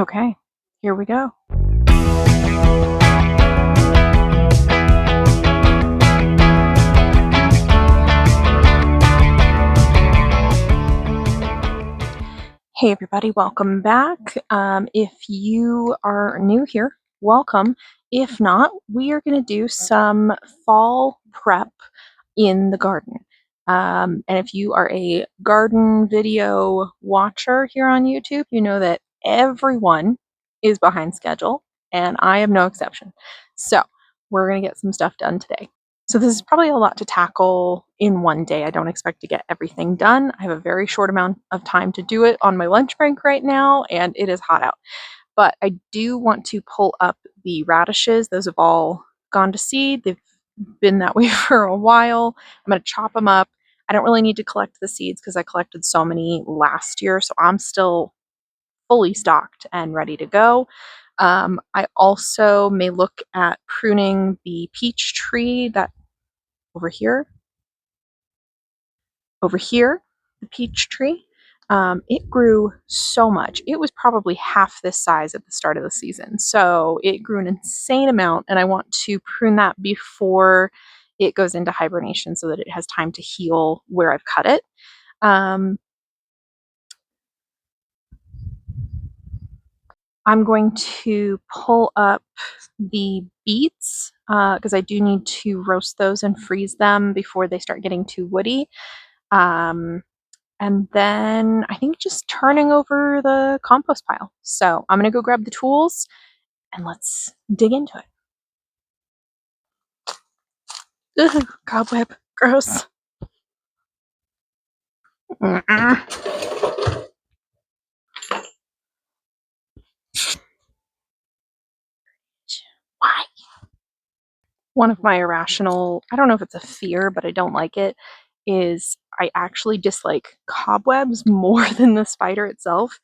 Okay, here we go. Hey everybody, welcome back. If you are new here, welcome. If not, we are going to do some fall prep in the garden. And if you are a garden video watcher here on YouTube, you know that everyone is behind schedule, and I am no exception. So we're going to get some stuff done today. So this is probably a lot to tackle in one day. I don't expect to get everything done. I have a very short amount of time to do it on my lunch break right now, and it is hot out. But I do want to pull up the radishes. Those have all gone to seed. They've been that way for a while. I'm going to chop them up. I don't really need to collect the seeds because I collected so many last year, so I'm still fully stocked and ready to go. I also may look at pruning the peach tree that over here, the peach tree. It grew so much. It was probably half this size at the start of the season. So it grew an insane amount, and I want to prune that before it goes into hibernation so that it has time to heal where I've cut it. I'm going to pull up the beets because I do need to roast those and freeze them before they start getting too woody. And then I think just turning over the compost pile. So I'm going to go grab the tools and let's dig into it. Ugh, cobweb. Gross. Why? One of my irrational, I don't know if it's a fear, but I don't like it, is I actually dislike cobwebs more than the spider itself.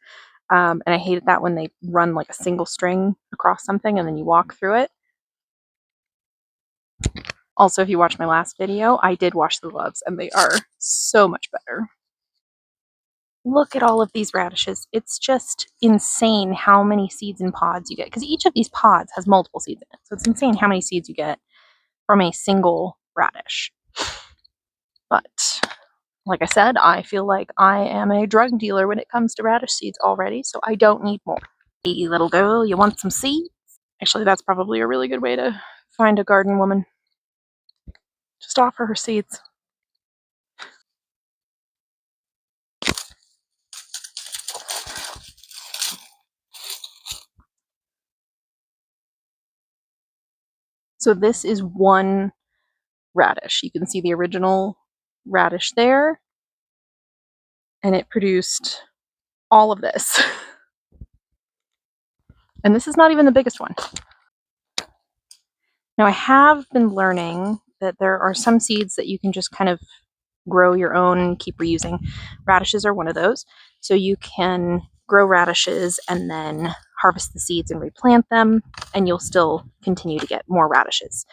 And I hate that when they run like a single string across something and then you walk through it. Also, if you watch my last video, I did wash the gloves and they are so much better. Look at all of these radishes. It's just insane how many seeds and pods you get, because each of these pods has multiple seeds in it. So it's insane how many seeds you get from a single radish. But like I said, I feel like I am a drug dealer when it comes to radish seeds already, so I don't need more. Hey, little girl, you want some seeds? Actually, that's probably a really good way to find a garden woman. Just offer her seeds. So this is one radish. You can see the original radish there, and it produced all of this. And this is not even the biggest one. Now, I have been learning that there are some seeds that you can just kind of grow your own and keep reusing. Radishes are one of those. So you can grow radishes and then harvest the seeds and replant them, and you'll still continue to get more radishes.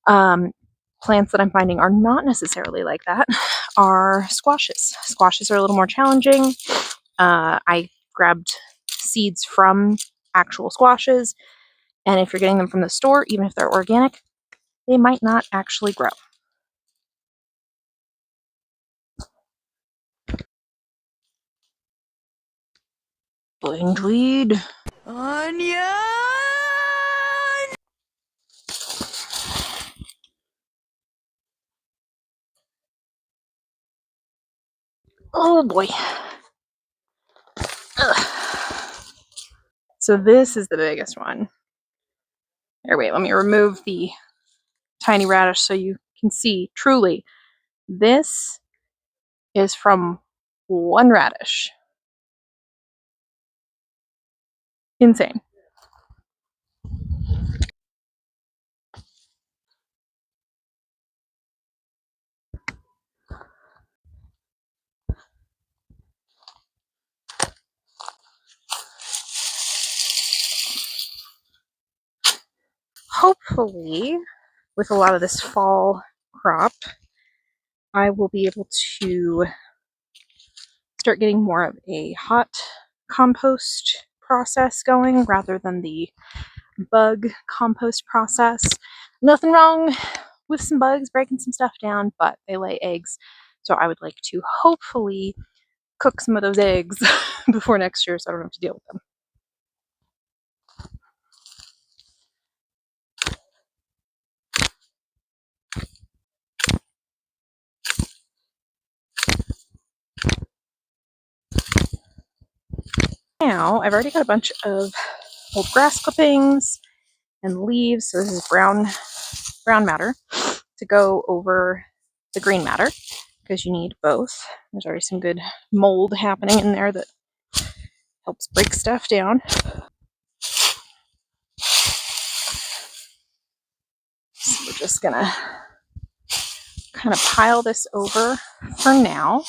Plants that I'm finding are not necessarily like that are squashes. Squashes are a little more challenging. I grabbed seeds from actual squashes, and if you're getting them from the store, even if they're organic, they might not actually grow. Blinged weed. Onion! Oh boy. Ugh. So this is the biggest one. Here, wait, let me remove the tiny radish so you can see truly. This is from one radish. Insane. Hopefully, with a lot of this fall crop, I will be able to start getting more of a hot compost process going rather than the bug compost process. Nothing wrong with some bugs breaking some stuff down, but they lay eggs. So I would like to hopefully cook some of those eggs before next year so I don't have to deal with them. Now I've already got a bunch of old grass clippings and leaves. So this is brown matter to go over the green matter because you need both. There's already some good mold happening in there that helps break stuff down. So we're just gonna kind of pile this over for now.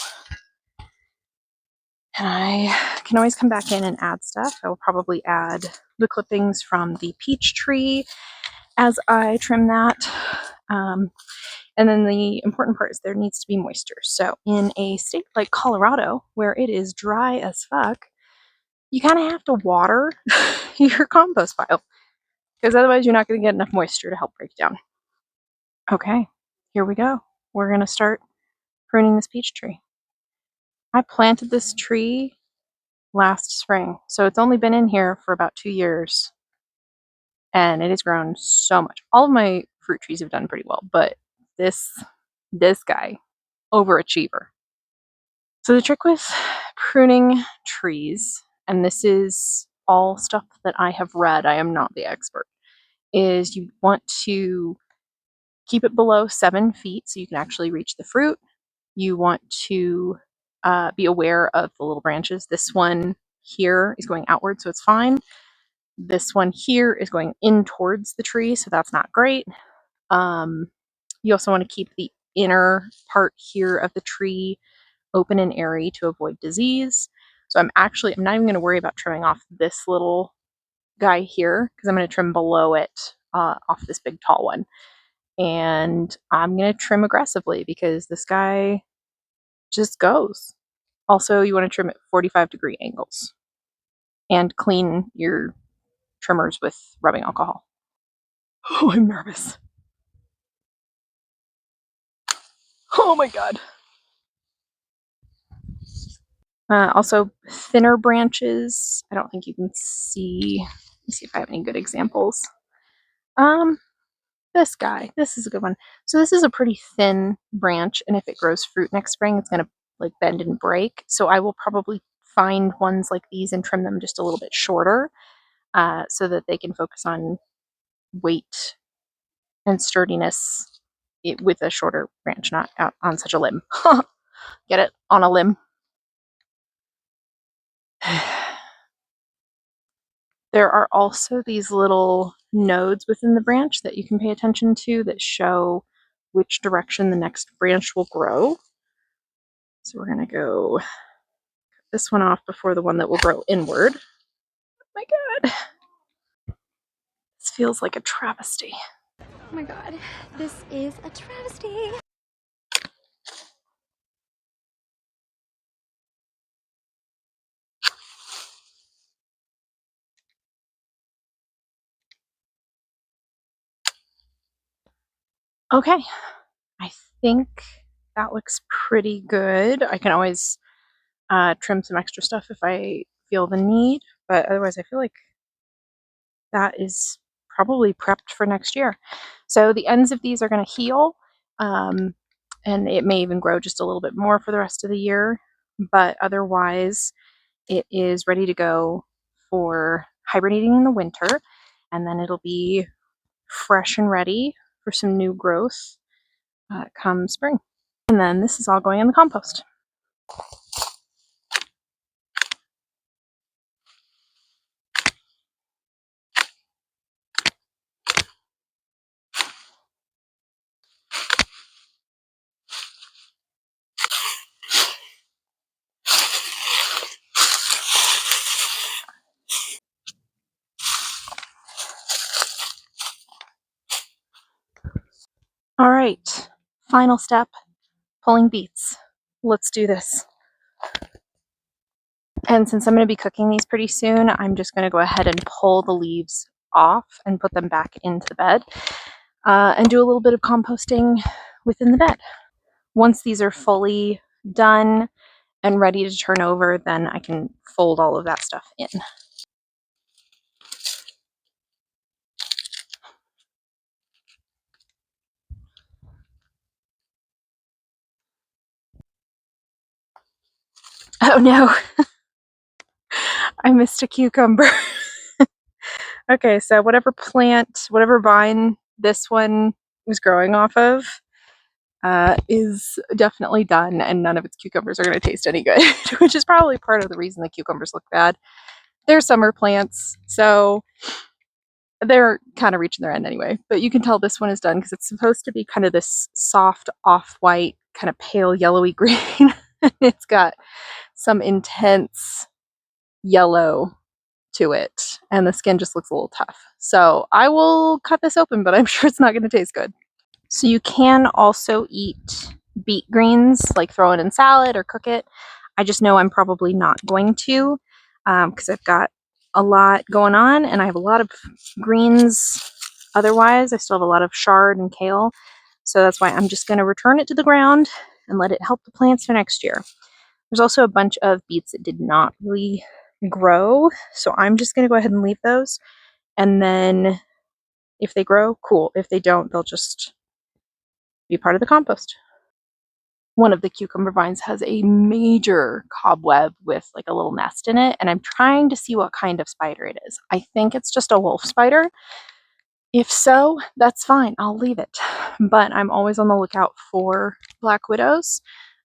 And I can always come back in and add stuff. I will probably add the clippings from the peach tree as I trim that. And then the important part is there needs to be moisture. So in a state like Colorado, where it is dry as fuck, you kind of have to water your compost pile because otherwise you're not going to get enough moisture to help break it down. Okay, here we go. We're going to start pruning this peach tree. I planted this tree last spring, so it's only been in here for about 2 years, and it has grown so much. All of my fruit trees have done pretty well, but this guy, overachiever. So the trick with pruning trees, and this is all stuff that I have read, I am not the expert, is you want to keep it below 7 feet so you can actually reach the fruit. You want to be aware of the little branches. This one here is going outward, so it's fine. This one here is going in towards the tree, so that's not great. You also want to keep the inner part here of the tree open and airy to avoid disease. So I'm not even going to worry about trimming off this little guy here because I'm going to trim below it off this big tall one. And I'm going to trim aggressively because this guy just goes. Also, you want to trim at 45-degree angles and clean your trimmers with rubbing alcohol. Oh, I'm nervous. Oh my God. Also, thinner branches. I don't think you can see. Let me see if I have any good examples. This guy. This is a good one. So this is a pretty thin branch, and if it grows fruit next spring, it's gonna like bend and break. So I will probably find ones like these and trim them just a little bit shorter, so that they can focus on weight and sturdiness with a shorter branch, not out on such a limb. Get it? On a limb. There are also these little nodes within the branch that you can pay attention to that show which direction the next branch will grow. So we're going to go cut this one off before the one that will grow inward. Oh my God. This feels like a travesty. Oh my God, this is a travesty. Okay, I think that looks pretty good. I can always trim some extra stuff if I feel the need, but otherwise I feel like that is probably prepped for next year. So the ends of these are going to heal, and it may even grow just a little bit more for the rest of the year, but otherwise it is ready to go for hibernating in the winter, and then it'll be fresh and ready for some new growth come spring. And then this is all going in the compost. All right, final step, pulling beets. Let's do this. And since I'm going to be cooking these pretty soon, I'm just going to go ahead and pull the leaves off and put them back into the bed and do a little bit of composting within the bed. Once these are fully done and ready to turn over, then I can fold all of that stuff in. Oh no, I missed a cucumber. Okay, so whatever plant, whatever vine this one was growing off of is definitely done, and none of its cucumbers are going to taste any good, which is probably part of the reason the cucumbers look bad. They're summer plants, so they're kind of reaching their end anyway. But you can tell this one is done because it's supposed to be kind of this soft off-white, kind of pale yellowy green. It's got some intense yellow to it, and the skin just looks a little tough. So I will cut this open, but I'm sure it's not going to taste good. So you can also eat beet greens, like throw it in salad or cook it. I just know I'm probably not going to because I've got a lot going on and I have a lot of greens otherwise. I still have a lot of chard and kale. So that's why I'm just going to return it to the ground and let it help the plants for next year. There's also a bunch of beets that did not really grow. So I'm just going to go ahead and leave those. And then if they grow, cool. If they don't, they'll just be part of the compost. One of the cucumber vines has a major cobweb with like a little nest in it, and I'm trying to see what kind of spider it is. I think it's just a wolf spider. If so, that's fine. I'll leave it. But I'm always on the lookout for black widows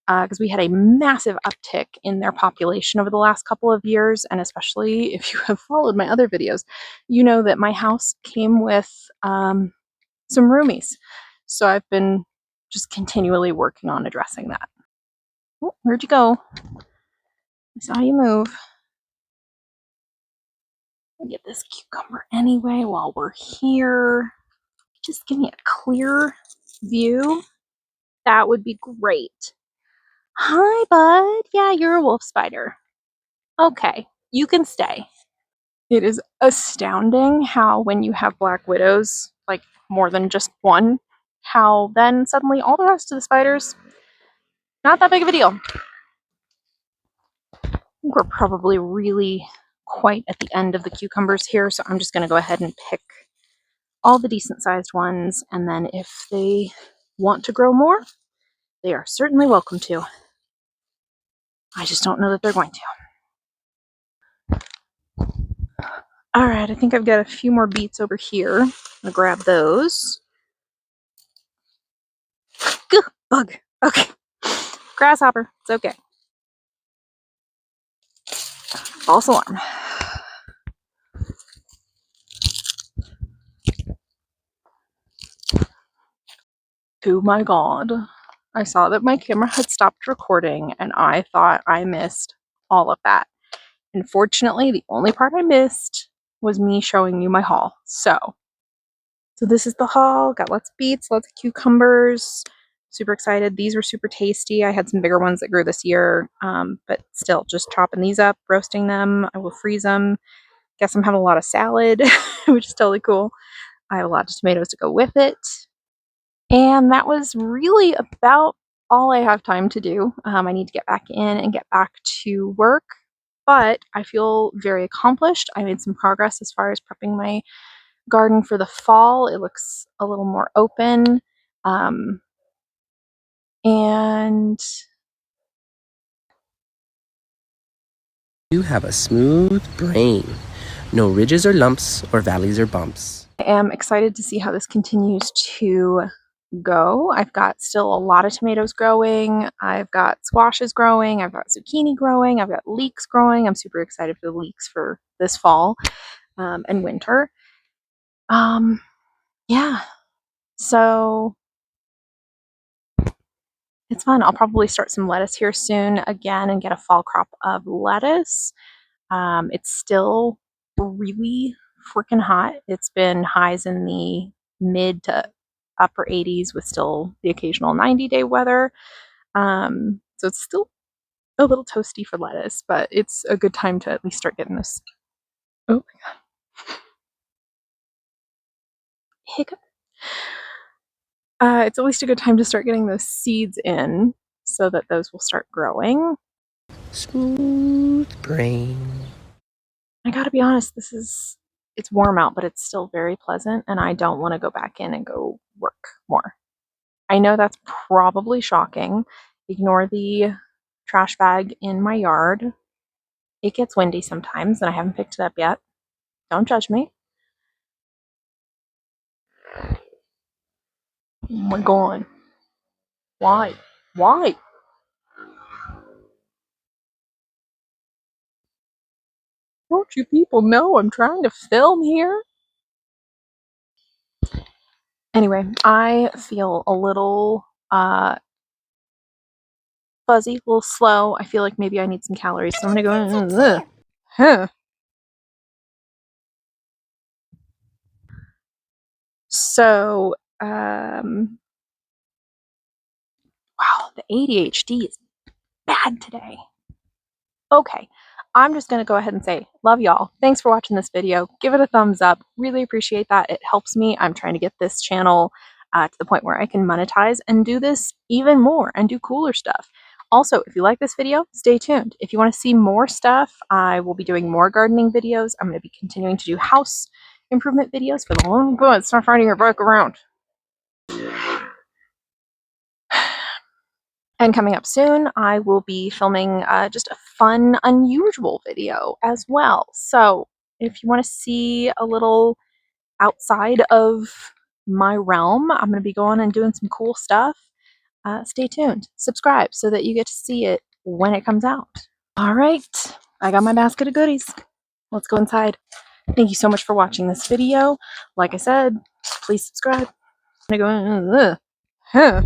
because we had a massive uptick in their population over the last couple of years. And especially if you have followed my other videos, you know that my house came with some roomies. So I've been just continually working on addressing that. Oh, where'd you go? I saw you move. I'll get this cucumber anyway while we're here. Just give me a clear view. That would be great. Hi, bud. Yeah, you're a wolf spider. Okay, you can stay. It is astounding how when you have black widows, like more than just one, how then suddenly all the rest of the spiders, not that big of a deal. I think we're probably really quite at the end of the cucumbers here, so I'm just going to go ahead and pick all the decent sized ones, and then if they want to grow more, they are certainly welcome to. I just don't know that they're going to. All right, I think I've got a few more beets over here. I'm gonna grab those. Gah, bug. Okay. Grasshopper. It's okay. False alarm. Oh my god. I saw that my camera had stopped recording and I thought I missed all of that. Unfortunately, the only part I missed was me showing you my haul. So this is the haul. Got lots of beets, lots of cucumbers. Super excited. These were super tasty. I had some bigger ones that grew this year, but still, just chopping these up, roasting them. I will freeze them. Guess I'm having a lot of salad, which is totally cool. I have a lot of tomatoes to go with it. And that was really about all I have time to do. I need to get back in and get back to work, but I feel very accomplished. I made some progress as far as prepping my garden for the fall. It looks a little more open. And You have a smooth brain. No ridges or lumps or valleys or bumps. I am excited to see how this continues to go. I've got still a lot of tomatoes growing. I've got squashes growing. I've got zucchini growing. I've got leeks growing. I'm super excited for the leeks for this fall and winter. Yeah, so it's fun. I'll probably start some lettuce here soon again and get a fall crop of lettuce. It's still really freaking hot. It's been highs in the mid to upper 80s with still the occasional 90-day weather. So it's still a little toasty for lettuce, but it's a good time to at least start getting this. Oh my god. Hiccup. It's at least a good time to start getting those seeds in so that those will start growing. Smooth brain. I gotta be honest, it's warm out, but it's still very pleasant, and I don't want to go back in and go work more. I know that's probably shocking. Ignore the trash bag in my yard. It gets windy sometimes, and I haven't picked it up yet. Don't judge me. Oh my god. Why? Why? Don't you people know I'm trying to film here? Anyway, I feel a little fuzzy, a little slow. I feel like maybe I need some calories, so I'm gonna go. Huh. So, wow, the ADHD is bad today. Okay, I'm just going to go ahead and say, love y'all. Thanks for watching this video. Give it a thumbs up. Really appreciate that. It helps me. I'm trying to get this channel to the point where I can monetize and do this even more and do cooler stuff. Also, if you like this video, stay tuned. If you want to see more stuff, I will be doing more gardening videos. I'm going to be continuing to do house improvement videos for the long good. Stop riding your bike around. And coming up soon, I will be filming just a fun, unusual video as well. So if you want to see a little outside of my realm, I'm going to be going and doing some cool stuff. Stay tuned. Subscribe so that you get to see it when it comes out. All right, I got my basket of goodies. Let's go inside. Thank you so much for watching this video. Like I said, please subscribe. I'm going to go, huh.